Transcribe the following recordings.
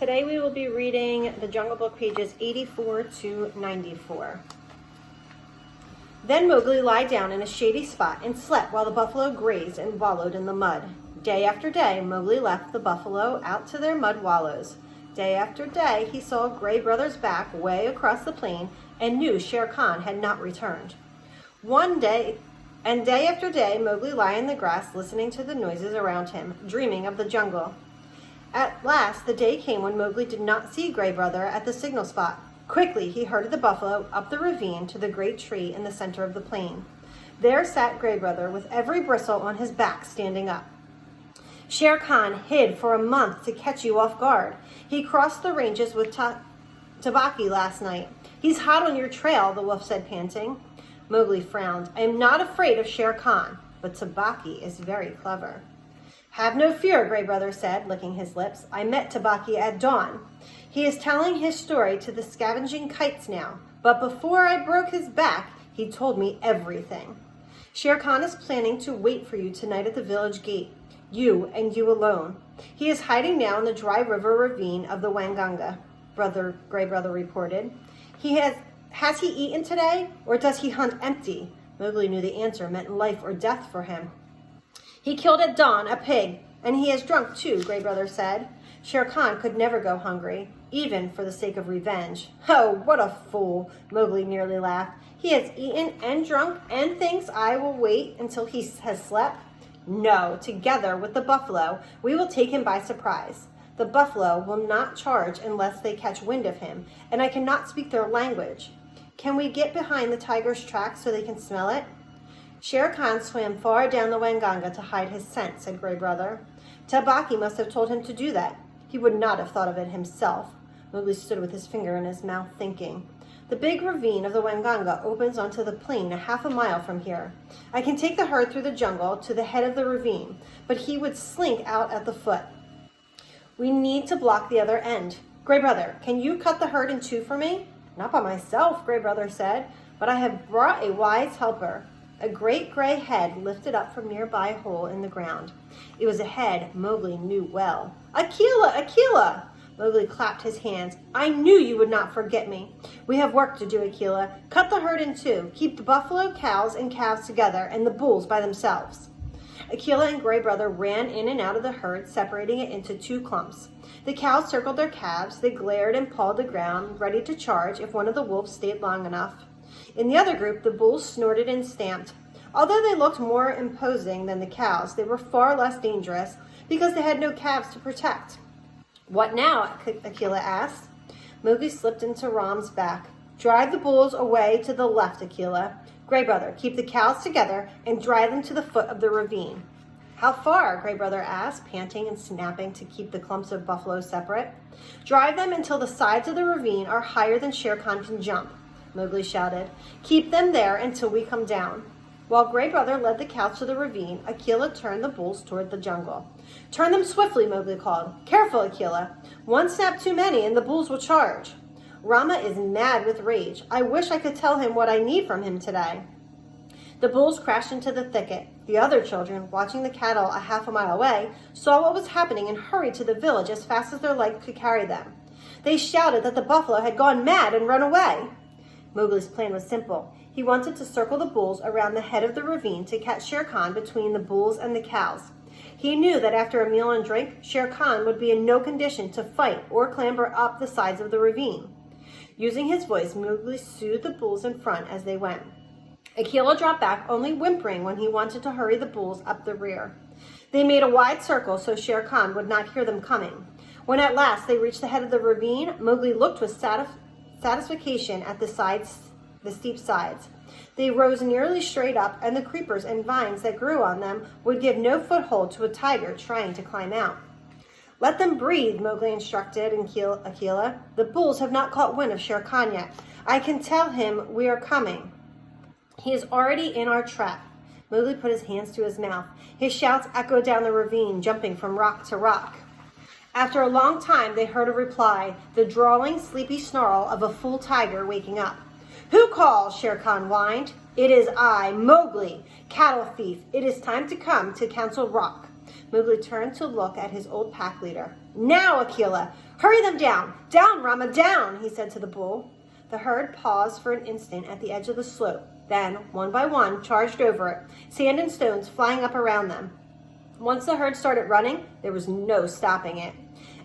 Today we will be reading the Jungle Book pages 84 to 94. Then Mowgli lay down in a shady spot and slept while the buffalo grazed and wallowed in the mud. Day after day, Mowgli left the buffalo out to their mud wallows. Day after day, he saw Gray Brother's back way across the plain and knew Shere Khan had not returned. Day after day, Mowgli lay in the grass listening to the noises around him, dreaming of the jungle. At last, the day came when Mowgli did not see Gray Brother at the signal spot. Quickly, he herded the buffalo up the ravine to the great tree in the center of the plain. There sat Gray Brother with every bristle on his back standing up. Shere Khan hid for a month to catch you off guard. He crossed the ranges with Tabaqui last night. He's hot on your trail, the wolf said, panting. Mowgli frowned. I am not afraid of Shere Khan, but Tabaqui is very clever. Have no fear, Gray Brother said, licking his lips. I met Tabaqui at dawn. He is telling his story to the scavenging kites now, but before I broke his back, he told me everything. Shere Khan is planning to wait for you tonight at the village gate, you and you alone. He is hiding now in the dry river ravine of the Wanganga, Gray Brother reported. Has he eaten today, or does he hunt empty? Mowgli knew the answer meant life or death for him. He killed at dawn a pig, and he has drunk too, Gray Brother said. Shere Khan could never go hungry, even for the sake of revenge. Oh, what a fool, Mowgli nearly laughed. He has eaten and drunk and thinks I will wait until he has slept? No, together with the buffalo, we will take him by surprise. The buffalo will not charge unless they catch wind of him, and I cannot speak their language. Can we get behind the tiger's tracks so they can smell it? Shere Khan swam far down the Wanganga to hide his scent, said Gray Brother. Tabaqui must have told him to do that. He would not have thought of it himself. Mowgli stood with his finger in his mouth, thinking. The big ravine of the Wanganga opens onto the plain a half a mile from here. I can take the herd through the jungle to the head of the ravine, but he would slink out at the foot. We need to block the other end. Gray Brother, can you cut the herd in two for me? Not by myself, Gray Brother said, but I have brought a wise helper. A great gray head lifted up from nearby hole in the ground. It was a head Mowgli knew well. Akela! Akela! Mowgli clapped his hands. I knew you would not forget me. We have work to do, Akela. Cut the herd in two. Keep the buffalo, cows, and calves together, and the bulls by themselves. Akela and Gray Brother ran in and out of the herd, separating it into two clumps. The cows circled their calves. They glared and pawed the ground, ready to charge if one of the wolves stayed long enough. In the other group, the bulls snorted and stamped. Although they looked more imposing than the cows, they were far less dangerous because they had no calves to protect. What now? Akela asked. Mowgli slipped into Ram's back. Drive the bulls away to the left, Akela. Gray Brother, keep the cows together and drive them to the foot of the ravine. How far? Gray Brother asked, panting and snapping to keep the clumps of buffalo separate. Drive them until the sides of the ravine are higher than Shere Khan can jump, Mowgli shouted. Keep them there until we come down. While Gray Brother led the cows to the ravine, Akela turned the bulls toward the jungle. Turn them swiftly, Mowgli called. Careful, Akela. One snap too many and the bulls will charge. Rama is mad with rage. I wish I could tell him what I need from him today. The bulls crashed into the thicket. The other children, watching the cattle a half a mile away, saw what was happening and hurried to the village as fast as their legs could carry them. They shouted that the buffalo had gone mad and run away. Mowgli's plan was simple. He wanted to circle the bulls around the head of the ravine to catch Shere Khan between the bulls and the cows. He knew that after a meal and drink, Shere Khan would be in no condition to fight or clamber up the sides of the ravine. Using his voice, Mowgli soothed the bulls in front as they went. Akela dropped back, only whimpering when he wanted to hurry the bulls up the rear. They made a wide circle so Shere Khan would not hear them coming. When at last they reached the head of the ravine, Mowgli looked with satisfaction at the steep sides. They rose nearly straight up, and the creepers and vines that grew on them would give no foothold to a tiger trying to climb out. Let them breathe, Mowgli instructed Akela. The bulls have not caught wind of Shere Khan yet. I can tell him we are coming. He is already in our trap. Mowgli put his hands to his mouth. His shouts echoed down the ravine, jumping from rock to rock. After a long time, they heard a reply, the drawling, sleepy snarl of a full tiger waking up. Who calls? Shere Khan whined. It is I, Mowgli, cattle thief. It is time to come to Council Rock. Mowgli turned to look at his old pack leader. "Now, Akela! Hurry them down! Down, Rama, down!" he said to the bull. The herd paused for an instant at the edge of the slope, then, one by one, charged over it, sand and stones flying up around them. Once the herd started running, there was no stopping it.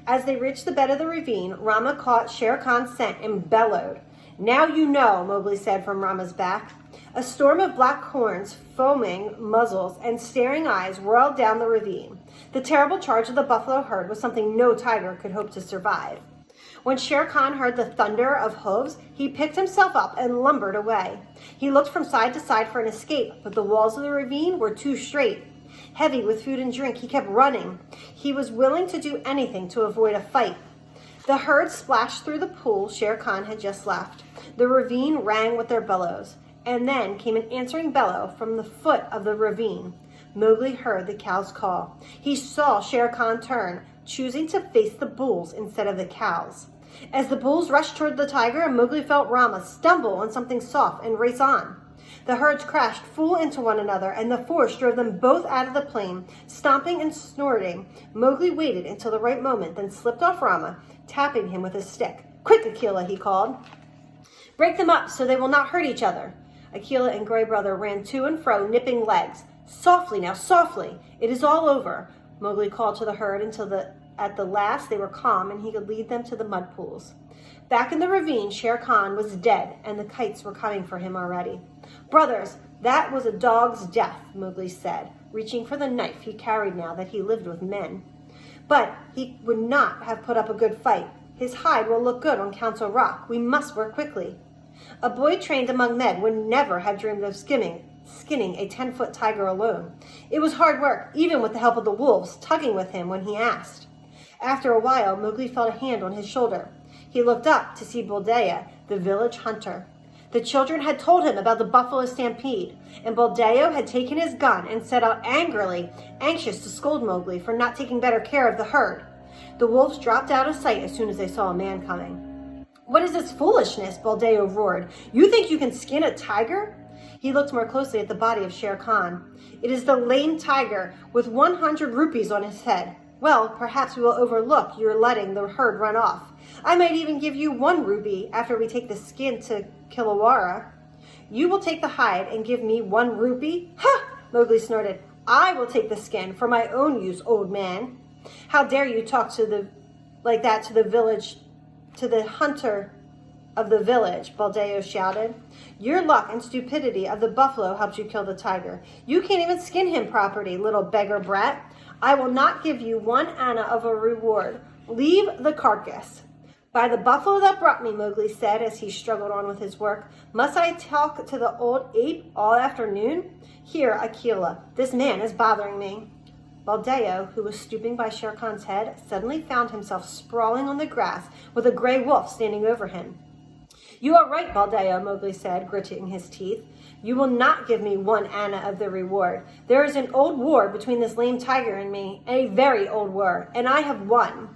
As they reached the bed of the ravine, Rama caught Shere Khan's scent and bellowed. "Now you know," Mowgli said from Rama's back. A storm of black horns, foaming muzzles, and staring eyes whirled down the ravine. The terrible charge of the buffalo herd was something no tiger could hope to survive. When Shere Khan heard the thunder of hooves, he picked himself up and lumbered away. He looked from side to side for an escape, but the walls of the ravine were too straight. Heavy with food and drink, he kept running. He was willing to do anything to avoid a fight. The herd splashed through the pool Shere Khan had just left. The ravine rang with their bellows, and then came an answering bellow from the foot of the ravine. Mowgli heard the cows call. He saw Shere Khan turn, choosing to face the bulls instead of the cows. As the bulls rushed toward the tiger, Mowgli felt Rama stumble on something soft and race on. The herds crashed full into one another, and the force drove them both out of the plain. Stomping and snorting, Mowgli waited until the right moment, then slipped off Rama, tapping him with his stick. "Quick, Akela," he called. "Break them up so they will not hurt each other." Akela and Gray Brother ran to and fro, nipping legs. "Softly now, softly. It is all over," Mowgli called to the herd until at the last they were calm and he could lead them to the mud pools. Back in the ravine, Shere Khan was dead, and the kites were coming for him already. "Brothers, that was a dog's death," Mowgli said, reaching for the knife he carried now that he lived with men. "But he would not have put up a good fight. His hide will look good on Council Rock. We must work quickly." A boy trained among men would never have dreamed of skinning a 10-foot tiger alone. It was hard work, even with the help of the wolves tugging with him when he asked. After a while, Mowgli felt a hand on his shoulder. He looked up to see Buldeo, the village hunter. The children had told him about the buffalo stampede, and Buldeo had taken his gun and set out angrily, anxious to scold Mowgli for not taking better care of the herd. The wolves dropped out of sight as soon as they saw a man coming. "What is this foolishness?" Buldeo roared. "You think you can skin a tiger?" He looked more closely at the body of Shere Khan. "It is the lame tiger with 100 rupees on his head. Well, perhaps we will overlook your letting the herd run off. I might even give you 1 rupee after we take the skin to Kilowara." "You will take the hide and give me 1 rupee? Ha!" Mowgli snorted. "I will take the skin for my own use, old man." "How dare you talk like that to the hunter of the village?" Buldeo shouted. "Your luck and stupidity of the buffalo helped you kill the tiger. You can't even skin him properly, little beggar brat. I will not give you 1 anna of a reward. Leave the carcass." "By the buffalo that brought me," Mowgli said as he struggled on with his work, "must I talk to the old ape all afternoon? Here, Akela, this man is bothering me." Buldeo, who was stooping by Shere Khan's head, suddenly found himself sprawling on the grass with a gray wolf standing over him. "You are right, Buldeo," Mowgli said, gritting his teeth. "You will not give me 1 anna of the reward. There is an old war between this lame tiger and me, a very old war, and I have won."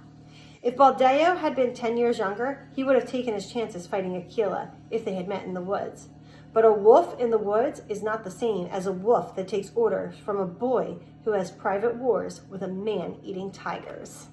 If Buldeo had been 10 years younger, he would have taken his chances fighting Akela if they had met in the woods. But a wolf in the woods is not the same as a wolf that takes orders from a boy who has private wars with a man eating tigers.